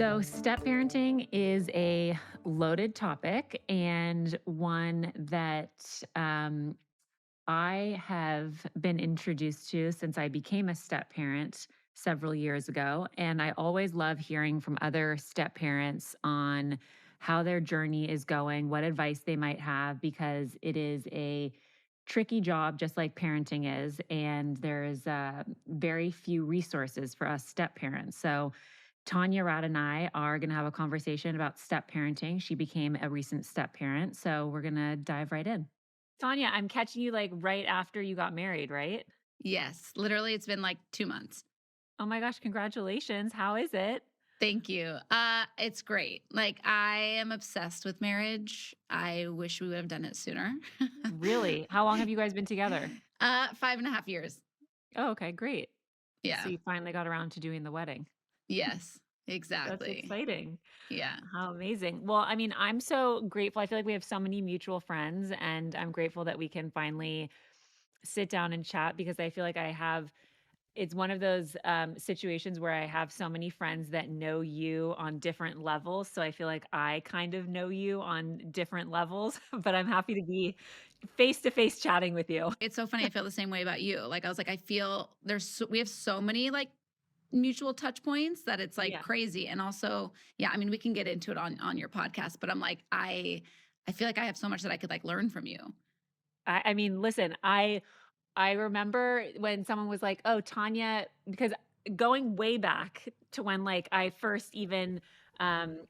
So, step parenting is a loaded topic and one that I have been introduced to since I became a step parent several years ago. And I always love hearing from other step parents on how their journey is going, what advice they might have, because it is a tricky job, just like parenting is. And there's very few resources for us step parents. So, Tanya Rad and I are going to have a conversation about step parenting. She became a recent step parent. So, we're going to dive right in. Tanya, I'm catching you like right after you got married, right? Yes, literally, it's been like 2 months. Oh my gosh, congratulations. How is it? Thank you. It's great. Like, I am obsessed with marriage. I wish we would have done it sooner. Really? How long have you guys been together? 5.5 years. Oh, okay, great. So Yeah. you finally got around to doing the wedding. Yes, That's exactly. exciting. Yeah. How amazing. Well, I mean, I'm so grateful. I feel like we have so many mutual friends, and I'm grateful that we can finally sit down and chat because I feel like it's one of those situations where I have so many friends that know you on different levels. So I feel like I kind of know you on different levels, but I'm happy to be face to face chatting with you. It's so funny. I feel the same way about you. Like, I was like, I feel we have so many like mutual touch points that it's like Yeah. crazy. And also, yeah, I mean, we can get into it on your podcast, but I'm like, I feel like I have so much that I could like learn from you. I mean, listen, I remember when someone was like, "Oh, Tanya," because going way back to when like I first even um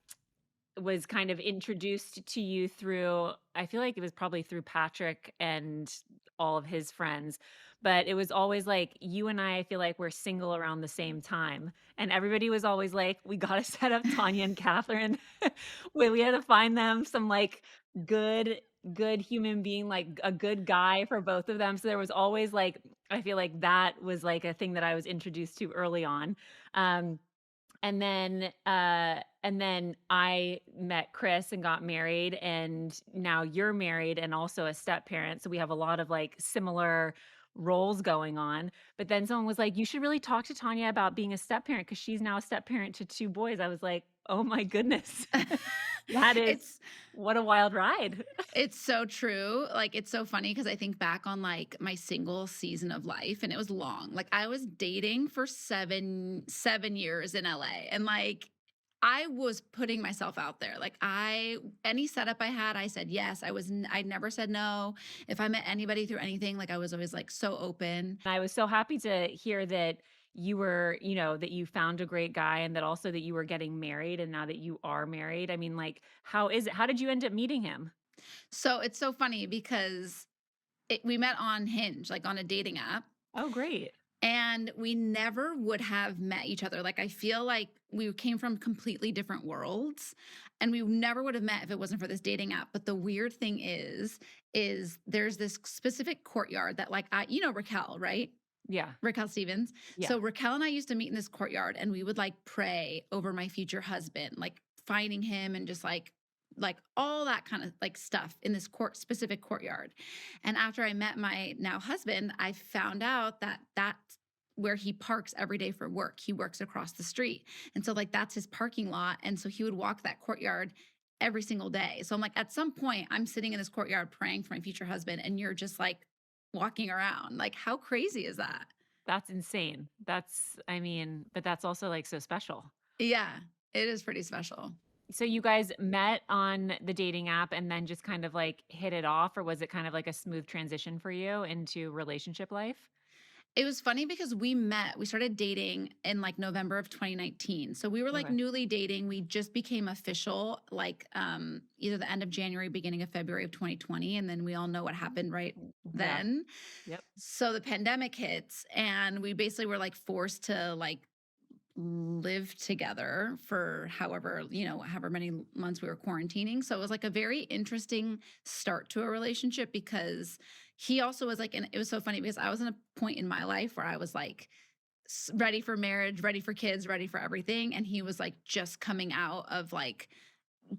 was kind of introduced to you through I feel like it was probably through Patrick and all of his friends, but it was always like you and I feel like we're single around the same time, and everybody was always like, "We gotta set up Tanya and Katherine." We had to find them some, like, good good human being, like, a good guy for both of them, so there was always, like I feel like that was, like, a thing that I was introduced to early on, um and then I met Chris and got married, and now you're married and also a step parent, so we have a lot of, like, similar roles going on, but then someone was like, "You should really talk to Tanya about being a step parent because she's now a step parent to 2 boys." I was like, "Oh my goodness." That is it's what a wild ride. It's so true. Like, it's so funny because I think back on, like, my single season of life, and it was long. Like, I was dating for 7 years in LA, and, like, I was putting myself out there. Like, any setup I had, I said yes. I never said no. If I met anybody through anything, like, I was always, like, so open. I was so happy to hear that you were, that you found a great guy and that also that you were getting married and now that you are married. I mean, like, how is it? How did you end up meeting him? So, it's so funny because we met on Hinge, like, on a dating app. Oh, great. And we never would have met each other. Like, I feel like we came from completely different worlds and we never would have met if it wasn't for this dating app. But the weird thing is there's this specific courtyard that like Raquel, right? Yeah. Raquel Stevens. Yeah. So Raquel and I used to meet in this courtyard and we would like pray over my future husband, like finding him and just like all that kind of like stuff in this specific courtyard. And after I met my now husband, I found out that that's where he parks every day for work. He works across the street. And so like that's his parking lot. And so he would walk that courtyard every single day. So I'm like, at some point, I'm sitting in this courtyard praying for my future husband, and you're just like walking around. Like, how crazy is that? That's insane. I mean, but that's also like so special. Yeah, it is pretty special. So you guys met on the dating app and then just kind of like hit it off, or was it kind of like a smooth transition for you into relationship life? It was funny because we started dating in like November of 2019. So we were like Okay. newly dating. We just became official like either the end of January, beginning of February of 2020. And then we all know what happened right Yeah. then. Yep. So the pandemic hits and we basically were like forced to like live together for however many months we were quarantining. So it was like a very interesting start to a relationship because he also was like, and it was so funny because I was in a point in my life where I was like ready for marriage, ready for kids, ready for everything. And he was like just coming out of like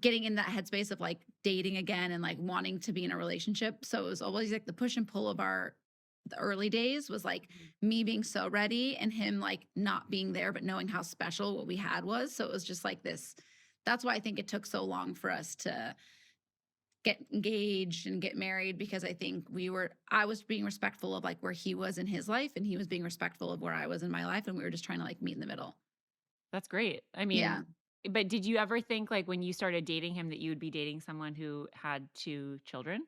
getting in that headspace of like dating again and like wanting to be in a relationship. So it was always like the push and pull of the early days was like Mhm. me being so ready and him like not being there, but knowing how special what we had was. So it was just like this. That's why I think it took so long for us to get engaged and get married because I think I was being respectful of like where he was in his life and he was being respectful of where I was in my life. And we were just trying to like meet in the middle. That's great. I Yeah. mean, but did you ever think, like, when you started dating him that you would be dating someone who had 2 children?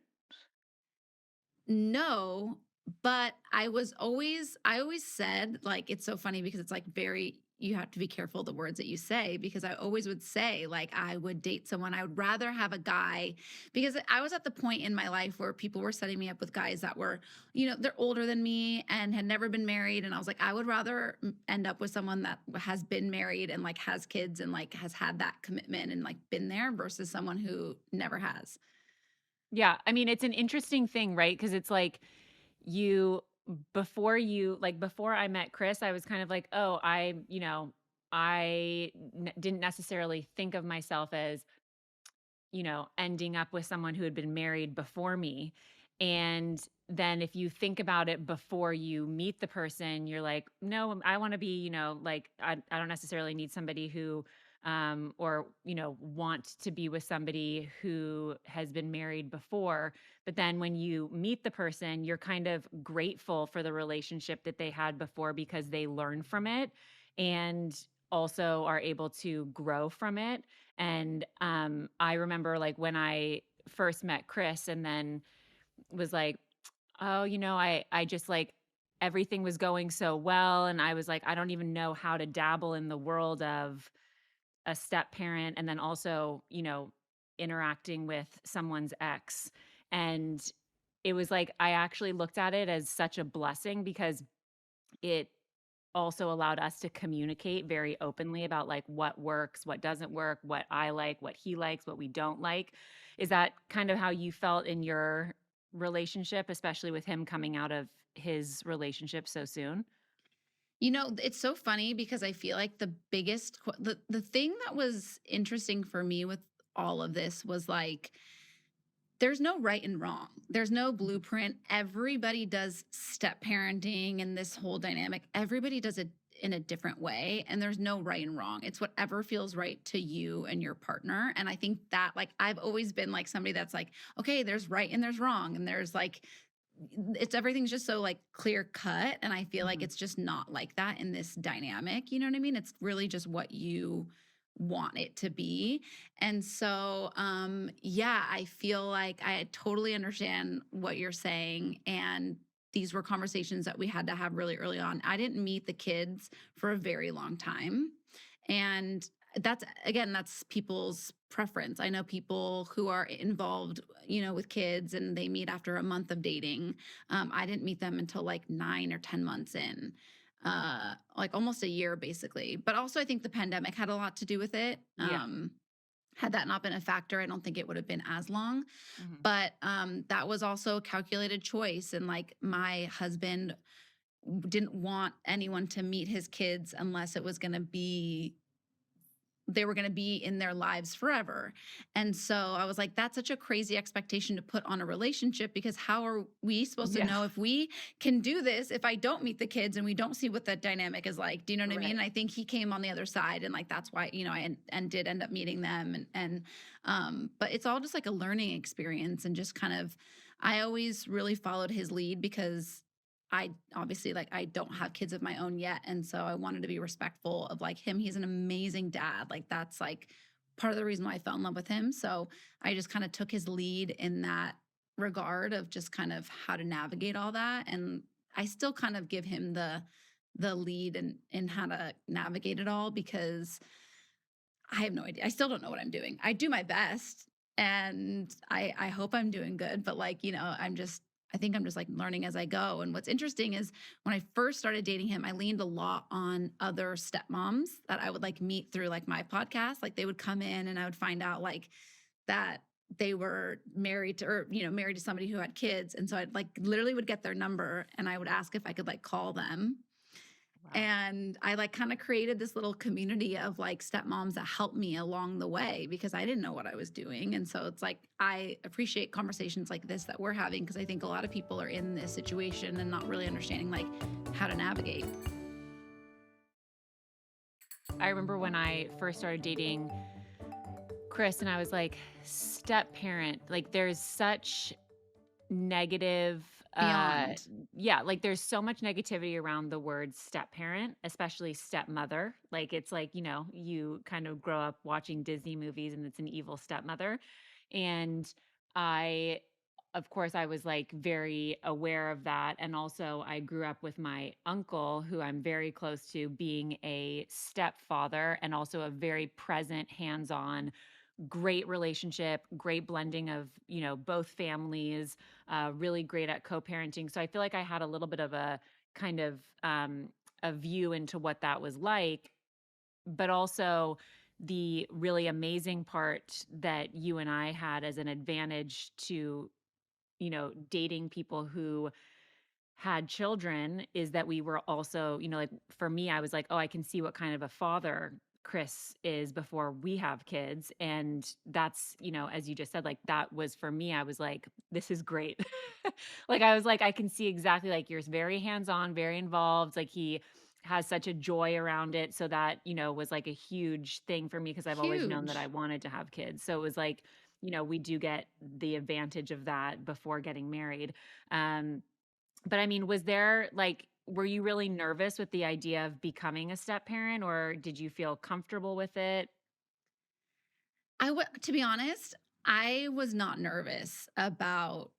No, but I always said, like, it's so funny because it's like very, you have to be careful the words that you say because I always would say, like, I would date someone. I would rather have a guy because I was at the point in my life where people were setting me up with guys that were, they're older than me and had never been married. And I was like, I would rather end up with someone that has been married and like has kids and like has had that commitment and like been there versus someone who never has. Yeah, I mean, it's an interesting thing, right? Because it's like you before I met Chris, I was kind of like, "Oh, I didn't necessarily think of myself as ending up with someone who had been married before me. And then if you think about it before you meet the person, you're like, no, I want to be, like, I don't necessarily need somebody who, or, want to be with somebody who has been married before. But then when you meet the person, you're kind of grateful for the relationship that they had before because they learn from it and also are able to grow from it. And, I remember, like, when I first met Chris and then was like, "Oh, I just, like everything was going so well," and I was like, "I don't even know how to dabble in the world of a step parent," and then also, interacting with someone's ex. And it was like, I actually looked at it as such a blessing because it also allowed us to communicate very openly about, like, what works, what doesn't work, what I like, what he likes, what we don't like. Is that kind of how you felt in your relationship, especially with him coming out of his relationship so soon? It's so funny because I feel like the thing that was interesting for me with all of this was like there's no right and wrong. There's no Mhm. blueprint. Everybody does step parenting and this whole dynamic. Everybody does it in a different way and there's no right and wrong. It's whatever feels right to you and your partner. And I think that like I've always been like somebody that's like, okay, there's right and there's wrong and there's like everything's just so like clear cut and I feel like Mhm. it's just not like that in this dynamic, you know what I mean? It's really just what you want it to be. And so yeah, I feel like I totally understand what you're saying and these were conversations that we had to have really early on. I didn't meet the kids for a very long time. And that's people's preference. I know people who are involved, with kids and they meet after a month of dating. I didn't meet them until like 9 or 10 months in, like almost a year basically. But also, I think the pandemic had a lot to do with it. Yeah. Had that not been a factor, I don't think it would have been as long. Mhm. But that was also a calculated choice. And like my husband didn't want anyone to meet his kids unless it was going to be they were going to be in their lives forever. And so I was like, that's such a crazy expectation to put on a relationship because how are we supposed to Yeah. know if we can do this if I don't meet the kids and we don't see what that dynamic is like? Do you know what I mean? Right. And I think he came on the other side and like that's why, and did end up meeting them and but it's all just like a learning experience and just kind of I always really followed his lead because I obviously like I don't have kids of my own yet and so I wanted to be respectful of like him. He's an amazing dad. Like that's like part of the reason why I fell in love with him. So I just kind of took his lead in that regard of just kind of how to navigate all that and I still kind of give him the lead in how to navigate it all because I have no idea. I still don't know what I'm doing. I do my best and I hope I'm doing good, but like, I think I'm just like learning as I go. And what's interesting is when I first started dating him, I leaned a lot on other stepmoms that I would like meet through like my podcast. Like they would come in and I would find out like that they were married to or married to somebody who had kids and so I'd like literally would get their number and I would ask if I could like call them And I like kind of created this little community of like stepmoms that helped me along the way because I didn't know what I was doing. And so it's like I appreciate conversations like this that we're having because I think a lot of people are in this situation and not really understanding like how to navigate. I remember when I first started dating Chris and I was like, step parent, like there's such negative Beyond. yeah, like there's so much negativity around the word step parent, especially stepmother. Like it's like, you kind of grow up watching Disney movies and it's an evil stepmother. And I of course I was like very aware of that, and also I grew up with my uncle who I'm very close to being a stepfather and also a very present hands-on great relationship, great blending of, both families, really great at co-parenting. So I feel like I had a little bit of a kind of a view into what that was like, but also the really amazing part that you and I had as an advantage to, dating people who had children is that we were also, like for me, I was like, oh, I can see what kind of a father Chris is before we have kids. And that's, as you just said, like that was for me, I was like, this is great. Like I was like, I can see exactly like you're very hands-on, very involved. Like he has such a joy around it. So that, was like a huge thing for me because I've always known that I Huge. wanted to have kids. So it was like, we do get the advantage of that before getting married. But I mean, was there like were you really nervous with the idea of becoming a step parent, or did you feel comfortable with it? To be honest, I was not nervous about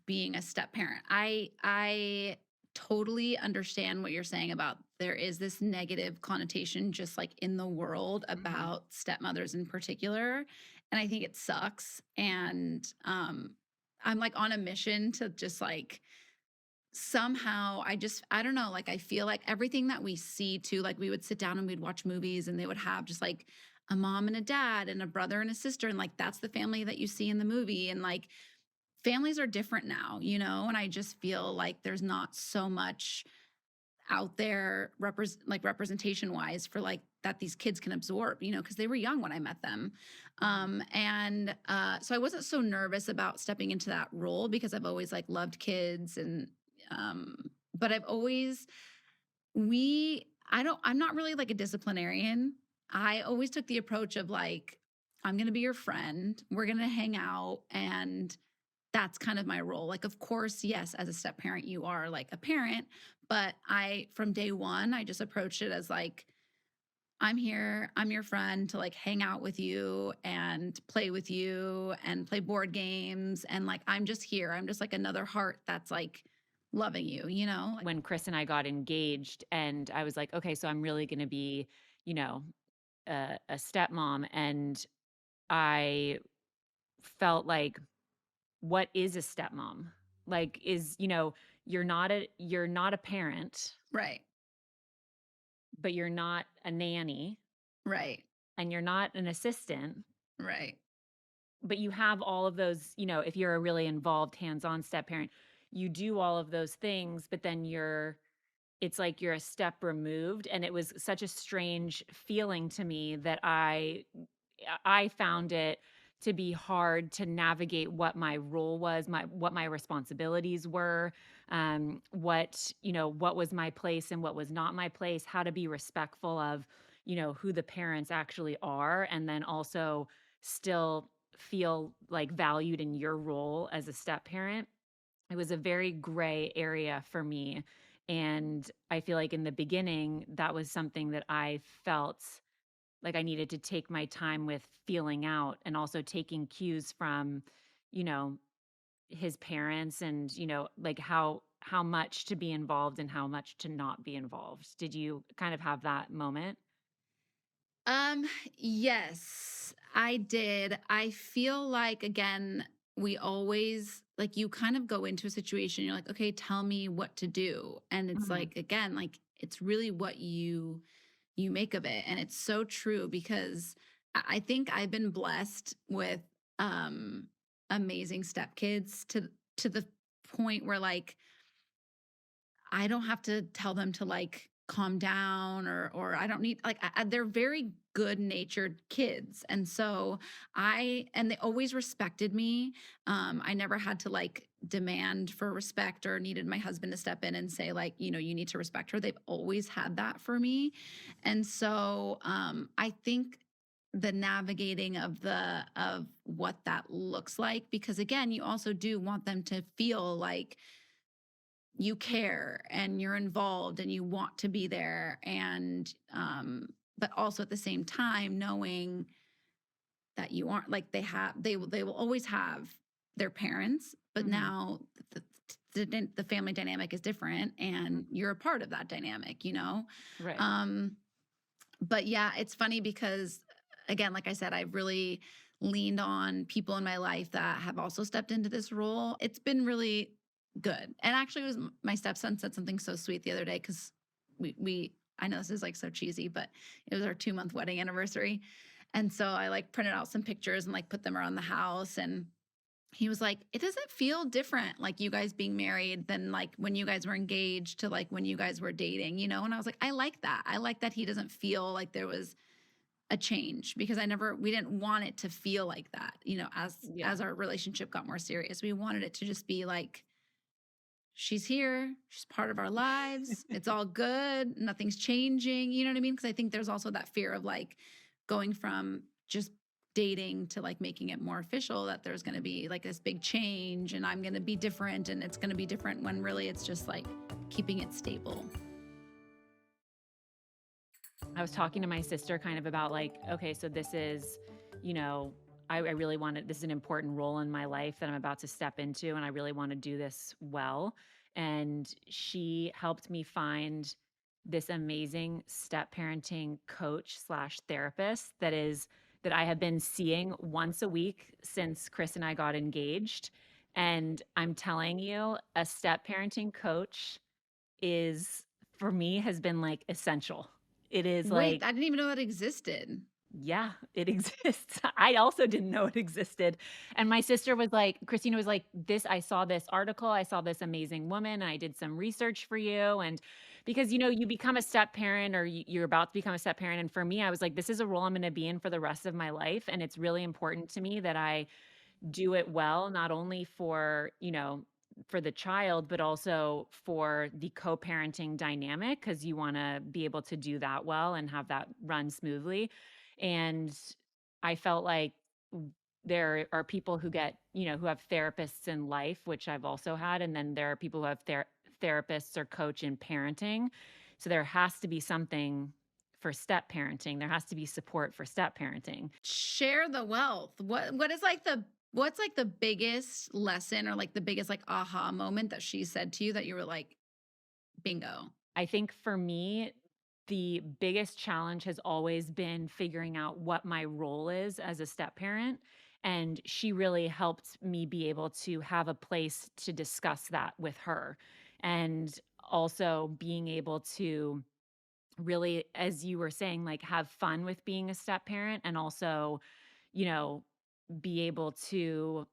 being a step parent. I totally understand what you're saying about there is this negative connotation just like in the world Mhm. about stepmothers in particular, and I think it sucks. And I'm like on a mission to just like somehow I don't know, like I feel like everything that we see too, like we would sit down and we'd watch movies and they would have just like a mom and a dad and a brother and a sister, and like that's the family that you see in the movie. And like families are different now, and I just feel like there's not so much out there representation wise for like that these kids can absorb, because they were young when I met them. Mhm. And So I wasn't so nervous about stepping into that role because I've always like loved kids. And um but I've always we I don't I'm not really like a disciplinarian. I always took the approach of like, I'm going to be your friend, we're going to hang out, and that's kind of my role. Like, of course, yes, as a step parent, you are like a parent, but from day one, I just approached it as like, I'm here, I'm your friend to like hang out with you and play with you and play board games. And like, I'm just here. I'm just like another heart that's like loving you. Like, When Chris and I got engaged, and I was like, okay, so I'm really going to be, you know, a stepmom, and I felt like, what is a stepmom? Like, you're not a parent, right, but you're not a nanny, right, and you're not an assistant, right. but you have all of those, if you're a really involved hands-on step parent, you do all of those things, but then it's like you're a step removed, and it was such a strange feeling to me that I found it to be hard to navigate what my role was, what my responsibilities were, what was my place and what was not my place, how to be respectful of, who the parents actually are, and then also still feel like valued in your role as a step parent. It was a very gray area for me. And I feel like in the beginning, that was something that I felt like I needed to take my time with feeling out, and also taking cues from, you know, his parents, and, like how much to be involved and how much to not be involved. Did you kind of have that moment? Um, yes, I did. I feel like again, we always like you kind of go into a situation, you're like, okay, tell me what to do. And it's Mhm. like, again, like it's really what you make of it. And it's so true because I think I've been blessed with um amazing stepkids to the point where like I don't have to tell them to like calm down, or I don't need like they're very good natured kids. And so and they always respected me. I never had to like demand for respect or needed my husband to step in and say like, you need to respect her. They've always had that for me. And so I think the navigating of what that looks like, because again, you also do want them to feel like you care and you're involved and you want to be there, and but also at the same time knowing that you aren't like they will always have their parents, but Mhm. now the family dynamic is different and you're a part of that dynamic, Right. um but yeah, it's funny because again, like I said, I've really leaned on people in my life that have also stepped into this role. It's been really good. And actually, it was my stepson said something so sweet the other day because we I know this is like so cheesy, but it was our 2-month wedding anniversary. And so I like printed out some pictures and like put them around the house. And he was like, it doesn't feel different like you guys being married than like when you guys were engaged to like when you guys were dating, And I was like, I like that. I like that he doesn't feel like there was a change, because we didn't want it to feel like that, Yeah. as our relationship got more serious. We wanted it to just be like, she's here, she's part of our lives, it's all good, nothing's changing, you know what I mean? Because I think there's also that fear of like going from just dating to like making it more official, that there's going to be like this big change and I'm going to be different and it's going to be different, when really it's just like keeping it stable. I was talking to my sister kind of about like, okay, so this is, you know, I really want to, this is an important role in my life that I'm about to step into, and I really want to do this well. And she helped me find this amazing step parenting coach slash therapist that I have been seeing once a week since Chris and I got engaged. And I'm telling you, a step parenting coach is, for me, has been like essential. It is Wait, like, I didn't even know that existed. yeah, it exists. I also didn't know it existed. And my sister was like, Christina was like, this, I saw this article, I saw this amazing woman, and I did some research for you. And because, you become a step parent, or you're about to become a step parent. And for me, I was like, this is a role I'm going to be in for the rest of my life. And it's really important to me that I do it well, not only for, for the child, but also for the co-parenting dynamic, because you want to be able to do that well and have that run smoothly. And I felt like there are people who get, who have therapists in life, which I've also had. And then there are people who have therapists or coach in parenting. So there has to be something for step parenting. There has to be support for step parenting. Share the wealth. What is like what's like the biggest lesson or like the biggest like aha moment that she said to you that you were like, bingo? I think for me, the biggest challenge has always been figuring out what my role is as a step parent. And she really helped me be able to have a place to discuss that with her. And also being able to really, as you were saying, like have fun with being a step parent, and also, you know, be able to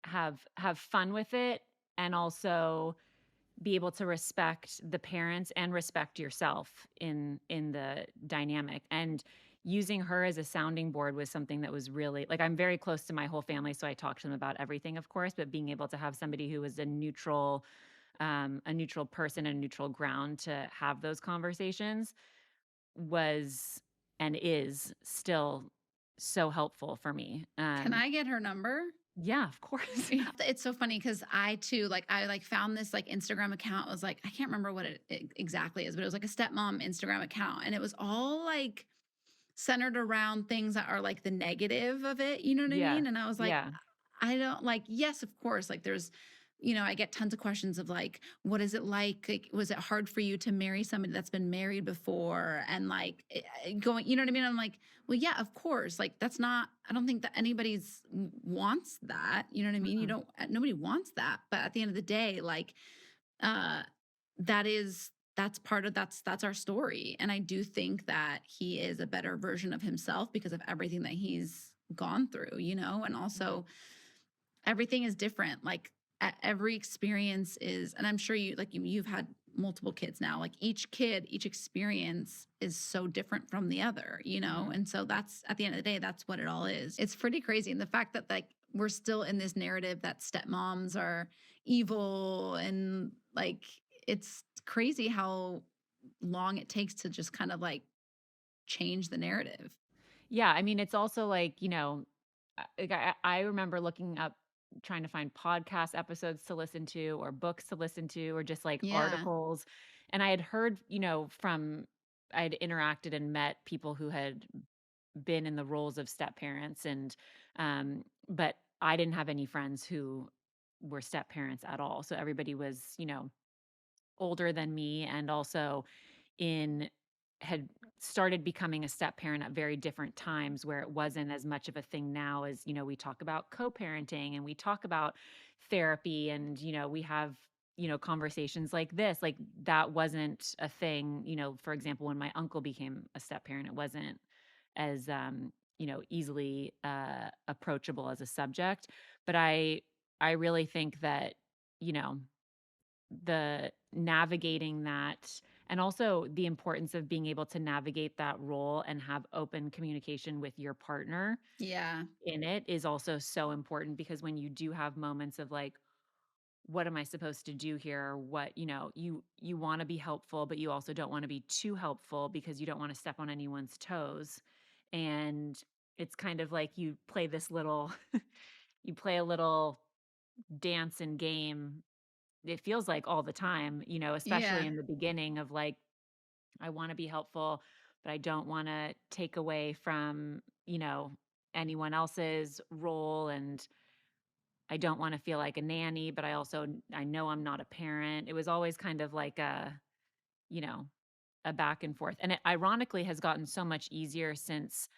have fun with it, and also be able to respect the parents and respect yourself in the dynamic. And using her as a sounding board was something that was really, like, I'm very close to my whole family, so I talk to them about everything, of course, but being able to have somebody who was a neutral person, a neutral ground to have those conversations was and is still so helpful for me. Can I get her number? Yeah, of course. Yeah. It's so funny because I too, like, I like found this like Instagram account. It was like, I can't remember what it exactly is, but it was like a stepmom Instagram account. And it was all like centered around things that are like the negative of it. You know what I Yeah. mean? And I was like, Yeah. I don't like, yes, of course, like there's, I get tons of questions of like, what is it like? Like, was it hard for you to marry somebody that's been married before? And like going, you know what I mean? I'm like, well, yeah, of course. Like, that's not, I don't think that anybody's wants that. You know what I mean? Mm-mm. Nobody wants that. But at the end of the day, like, uh, that is, that's our story. And I do think that he is a better version of himself because of everything that he's gone through, and Mhm. also everything is different. Like every experience is, and I'm sure you've had multiple kids now. Like each experience is so different from the other, you know? Mhm. And so that's at the end of the day, that's what it all is. It's pretty crazy. And the fact that like we're still in this narrative that stepmoms are evil and like it's crazy how long it takes to just kind of like change the narrative. Yeah, I mean, it's also like, like I remember looking up trying to find podcast episodes to listen to or books to listen to or just like Yeah. articles. And I had heard, from I had interacted and met people who had been in the roles of step parents but I didn't have any friends who were step parents at all. So everybody was, older than me and also in had started becoming a step parent at very different times where it wasn't as much of a thing now as, we talk about co-parenting and we talk about therapy and, we have, conversations like this. Like that wasn't a thing, for example, when my uncle became a step parent, it wasn't as easily approachable as a subject. But I really think that, you know, the navigating that and also the importance of being able to navigate that role and have open communication with your partner Yeah. in it is also so important because when you do have moments of like what am I supposed to do here? What, you want to be helpful, but you also don't want to be too helpful because you don't want to step on anyone's toes. And it's kind of like you play this little you play a little dance and game. It feels like all the time, especially Yeah. in the beginning of like, I want to be helpful, but I don't want to take away from, anyone else's role. And I don't want to feel like a nanny, but I know I'm not a parent. It was always kind of like you know, a back and forth. And it ironically has gotten so much easier since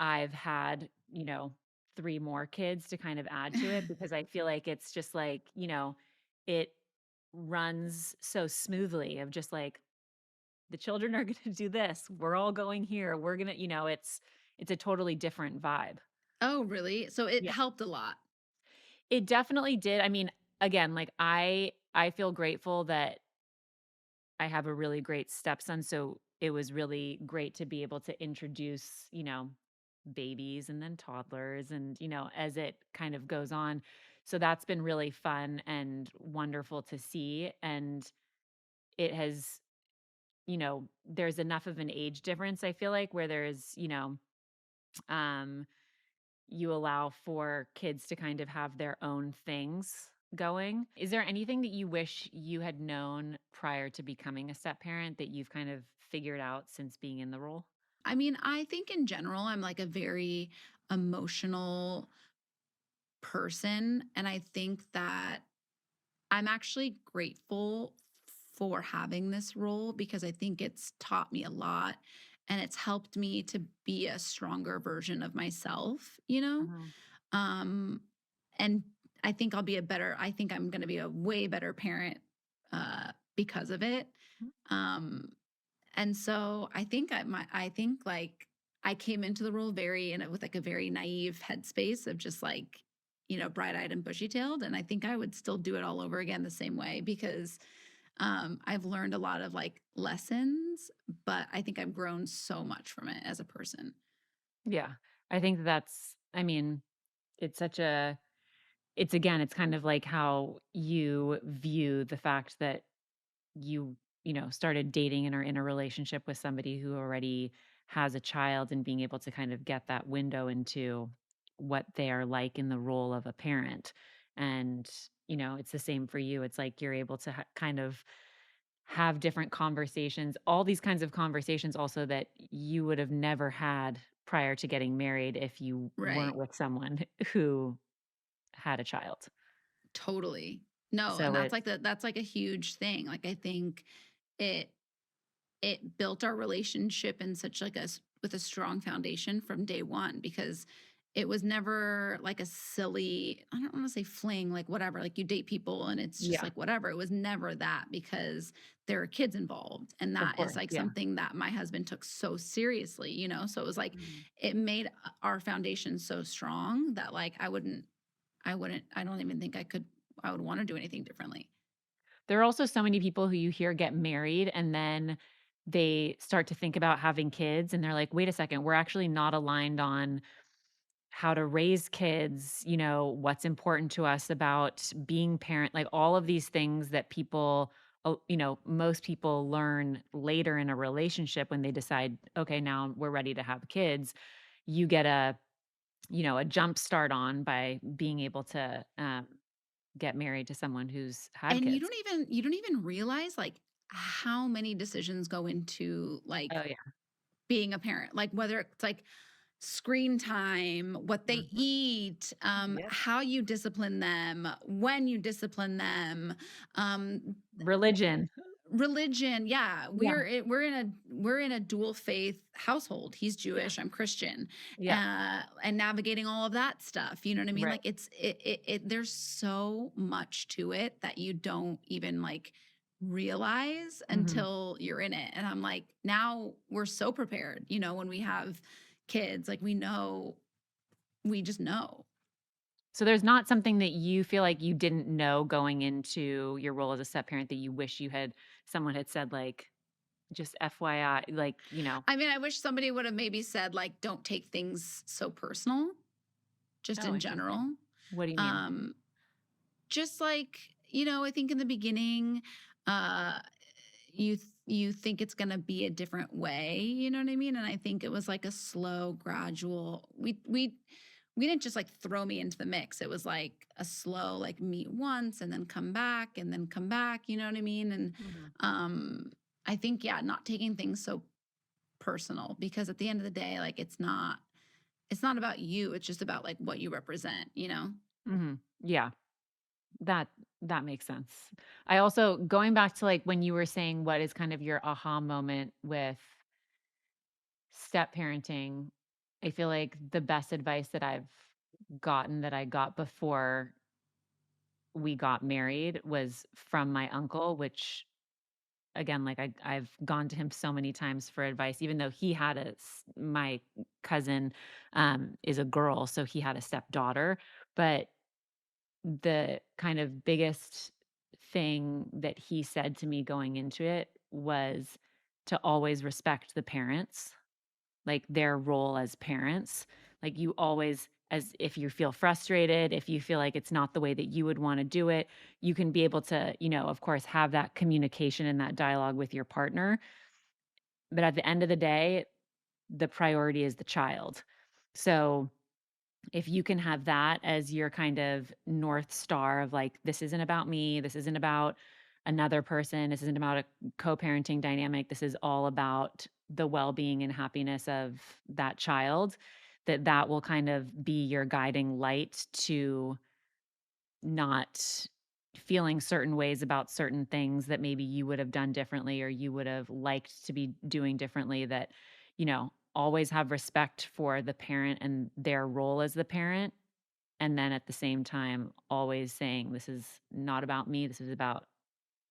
I've had, 3 more kids to kind of add to it because I feel like it's just like, it runs so smoothly of just like, the children are gonna do this, we're all going here, we're gonna it's a totally different vibe. Oh, really? So it Yeah. helped a lot. It definitely did. I mean, again, like, I feel grateful that I have a really great stepson, so it was really great to be able to introduce, babies and then toddlers and, as it kind of goes on. So that's been really fun and wonderful to see, and it has there's enough of an age difference, I feel like, where there's, um, you allow for kids to kind of have their own things going. Is there anything that you wish you had known prior to becoming a step parent that you've kind of figured out since being in the role? I mean, I think in general, I'm like a very emotional person. And I think that I'm actually grateful for having this role because I think it's taught me a lot and it's helped me to be a stronger version of myself, you know? Mhm. Um, and I think I'm going to be a way better parent because of it. Um, and so I think like I came into the role very in it with like a very naive headspace of just like, bright-eyed and bushy-tailed. And I think I would still do it all over again the same way because I've learned a lot of like lessons, but I think I've grown so much from it as a person. Yeah. I think that's I mean, it's such a it's again, it's kind of like how you view the fact that you, started dating and are in a relationship with somebody who already has a child and being able to kind of get that window into what they are like in the role of a parent. And, it's the same for you. It's like you're able to kind of have different conversations, all these kinds of conversations also that you would have never had prior to getting married if you weren't Right. with someone who had a child. Totally. No, and So that's it's like that's like a huge thing. Like I think it it built our relationship in such like with a strong foundation from day one because it was never like a silly, I don't want to say fling, like whatever, like you date people and it's just yeah, like whatever. It was never that because there are kids involved. And of that is course. like Yeah. something that my husband took so seriously, you know? So it was like, Mhm. it made our foundation so strong that like I don't even think I would want to do anything differently. There are also so many people who you hear get married and then they start to think about having kids and they're like, "Wait a second, we're actually not aligned on how to raise kids, what's important to us about being parent," like all of these things that people, most people learn later in a relationship when they decide, okay, now we're ready to have kids. You get a jump start on by being able to get married to someone who's had And kids. you don't even realize like how many decisions go into like Oh yeah. being a parent. Like whether it's like screen time, what they Mhm. eat, Yep. how you discipline them, when you discipline them, um, Religion. religion. Yeah, Yeah. we're in a dual faith household. He's Yeah. Jewish, I'm Christian, Yeah. and navigating all of that stuff. You know what I mean? Right. Like there's so much to it that you don't even like realize Mhm. until you're in it. And I'm like, now we're so prepared. You know, when we have kids, like we just know. So there's not something that you feel like you didn't know going into your role as a step parent that you wish someone had said like, just FYI, like, I mean, I wish somebody would have maybe said like, don't take things so personal, just "Oh, in interesting." general. What do you mean? Um, just like, I think in the beginning, uh, you think it's gonna be a different way, you know what I mean? And I think it was like a slow, gradual. We didn't just like throw me into the mix. It was like a slow, like meet once and then come back and then come back. You know what I mean? And Mhm. um, I think yeah, not taking things so personal because at the end of the day, like it's not about you. It's just about like what you represent. You know. Mhm. Yeah. That that makes sense. I also going back to, like, when you were saying what is kind of your aha moment with step parenting, I feel like the best advice that I've gotten that I got before we got married was from my uncle, which again, like I've gone to him so many times for advice, even though he had my cousin is a girl, so he had a stepdaughter. But the kind of biggest thing that he said to me going into it was to always respect the parents, like their role as parents. Like you always, as if you feel frustrated, if you feel like it's not the way that you would want to do it, you can be able to, of course, have that communication and that dialogue with your partner. But at the end of the day, the priority is the child. So if you can have that as your kind of north star of like, this isn't about me, this isn't about another person, this isn't about a co-parenting dynamic, this is all about the well-being and happiness of that child, that will kind of be your guiding light to not feeling certain ways about certain things that maybe you would have done differently or you would have liked to be doing differently, that always have respect for the parent and their role as the parent, and then at the same time always saying, this is not about me, this is about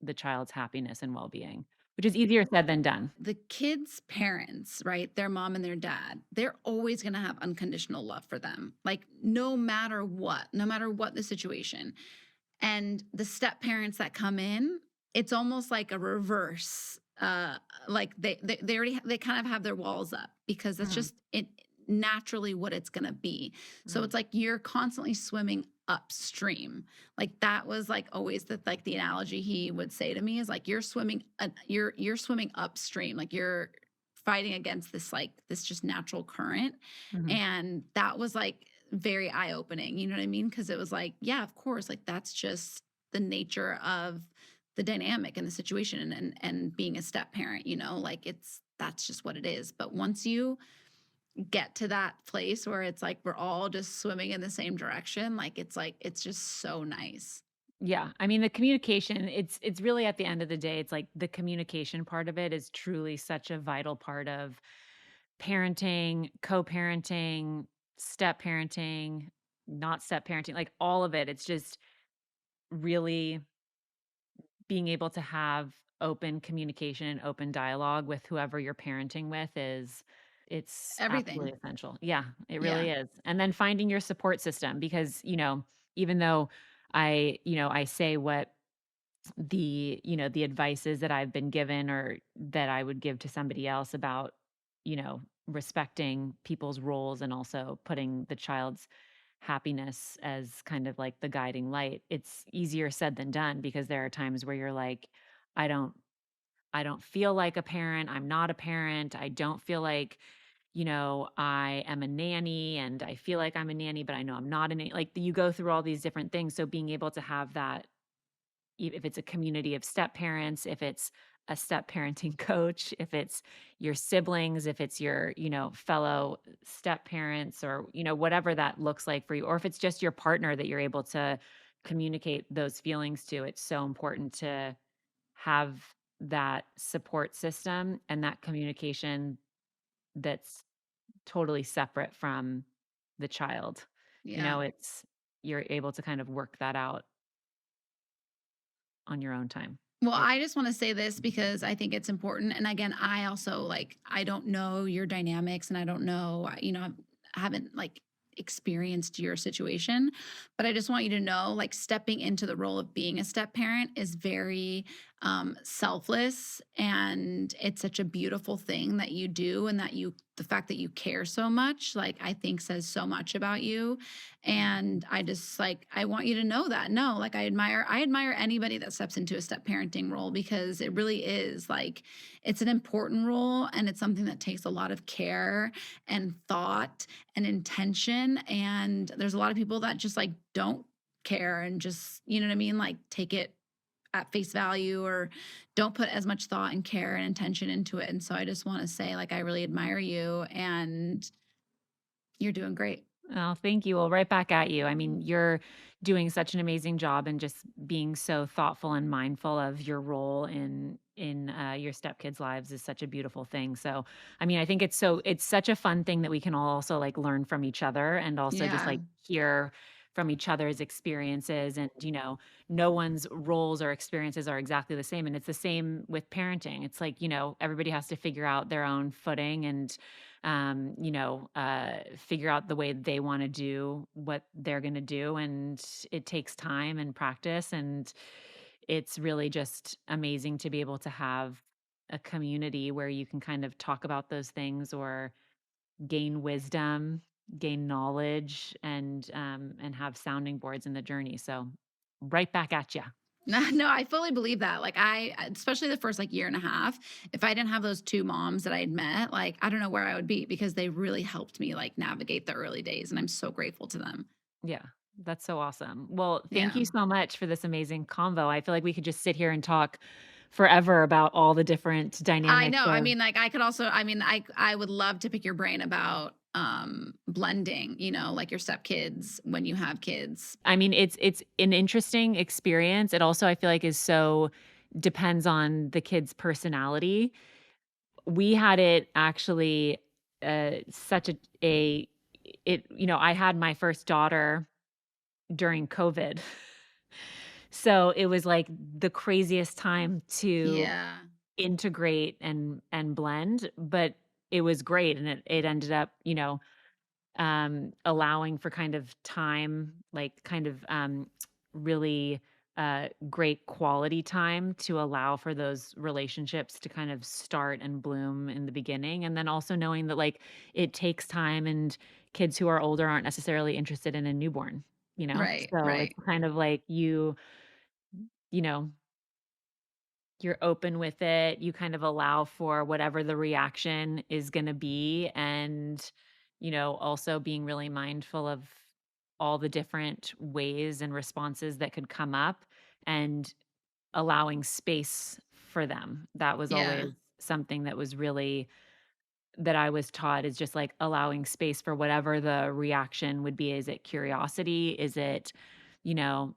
the child's happiness and well-being, which is easier said than done. The kids' parents, right? Their mom and their dad, they're always going to have unconditional love for them. Like no matter what the situation. And the step parents that come in, it's almost like a reverse. Like they already they kind of have their walls up because that's Mhm, just it naturally what it's going to be. So mhm, it's like you're constantly swimming upstream. Like that was like always the analogy he would say to me is like you're swimming you're swimming upstream. Like you're fighting against this like this just natural current. mhm. And that was like very eye opening, you know what I mean? Because it was like, yeah, of course, like that's just the nature of the dynamic and the situation and being a step parent, like that's just what it is. But once you get to that place where it's like we're all just swimming in the same direction, like it's just so nice. Yeah, I mean, the communication, it's really at the end of the day, it's like the communication part of it is truly such a vital part of parenting, co-parenting, step parenting, not step parenting, like all of it. It's just really being able to have open communication and open dialogue with whoever you're parenting with it's absolutely Everything. essential. Yeah, it Yeah. really is. And then finding your support system because, even though I say what the advices that I've been given or that I would give to somebody else about, respecting people's roles and also putting the child's happiness as kind of like the guiding light. It's easier said than done because there are times where you're like, I don't I don't feel like a parent. I'm not a parent. I don't feel like, I am a nanny and I feel like I'm a nanny, but I know I'm not a nanny. Like you go through all these different things. So being able to have that, if it's a community of step parents, if it's a step parenting coach, if it's your siblings, if it's your, fellow step parents or, whatever that looks like for you, or if it's just your partner that you're able to communicate those feelings to, it's so important to have that support system and that communication that's totally separate from the child. Yeah. It's you're able to kind of work that out on your own time. Well, It I just want to say this because I think it's important. And again, I also like, I don't know your dynamics and I don't know, I haven't like experienced your situation, but I just want you to know like stepping into the role of being a step parent is very selfless, and it's such a beautiful thing that you do, and the fact that you care so much, like I think says so much about you. And I just like, I want you to know that. No, like I admire anybody that steps into a step parenting role, because it really is like, it's an important role and it's something that takes a lot of care and thought and intention. And there's a lot of people that just like don't care and just, you know what I mean? Like take it at face value or don't put as much thought and care and intention into it. And so I just want to say, like, I really admire you and you're doing great. Oh, thank you. Well, right back at you. I mean, you're doing such an amazing job and just being so thoughtful and mindful of your role in your stepkids' lives is such a beautiful thing. So, I mean, I think it's such a fun thing that we can all also like learn from each other and also just Yeah. like hear from each other's experiences and no one's roles or experiences are exactly the same, and it's the same with parenting. It's like everybody has to figure out their own footing and figure out the way they want to do what they're going to do. And it takes time and practice. And it's really just amazing to be able to have a community where you can kind of talk about those things or gain wisdom, gain knowledge, and have sounding boards in the journey. So right back at you. No, no, I fully believe that. Like especially the first like year and a half, if I didn't have those two moms that I had met, like I don't know where I would be, because they really helped me like navigate the early days, and I'm so grateful to them. Yeah. That's so awesome. Well, thank Yeah. you so much for this amazing convo. I feel like we could just sit here and talk forever about all the different I dynamics know. I of. mean, like I could also, I mean, I would love to pick your brain about blending, like your stepkids when you have kids. I mean, it's an interesting experience. It also I feel like is so depends on the kid's personality. We had it actually such a it I had my first daughter during COVID. So it was like the craziest time to Yeah. integrate and blend, but it was great, and it ended up, allowing for kind of time, like kind of really great quality time to allow for those relationships to kind of start and bloom in the beginning. And then also knowing that like it takes time and kids who are older aren't necessarily interested in a newborn, you know? Right. So it's Right. kind of like you know, you're open with it, you kind of allow for whatever the reaction is gonna be, and, also being really mindful of all the different ways and responses that could come up, and allowing space for them. That was Yeah. always something that was really that I was taught is just, like, allowing space for whatever the reaction would be. Is it curiosity? You know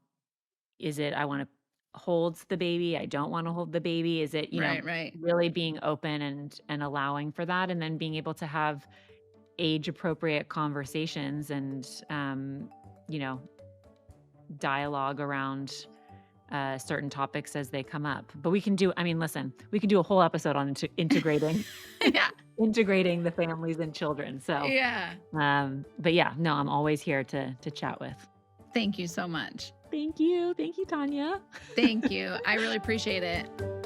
is it I wanna hold the baby, I don't wanna hold the baby? Is it, Right. Right. really being open and allowing for that, and then being able to have age appropriate conversations and, you know, dialogue around, certain topics as they come up. But we can do I mean, listen, we can do a whole episode on integrating Yeah. integrating the families and children. So, Yeah. but yeah, no, I'm always here to chat with. Thank you so much. Thank you. Thank you, Tanya. Thank you. I really appreciate it.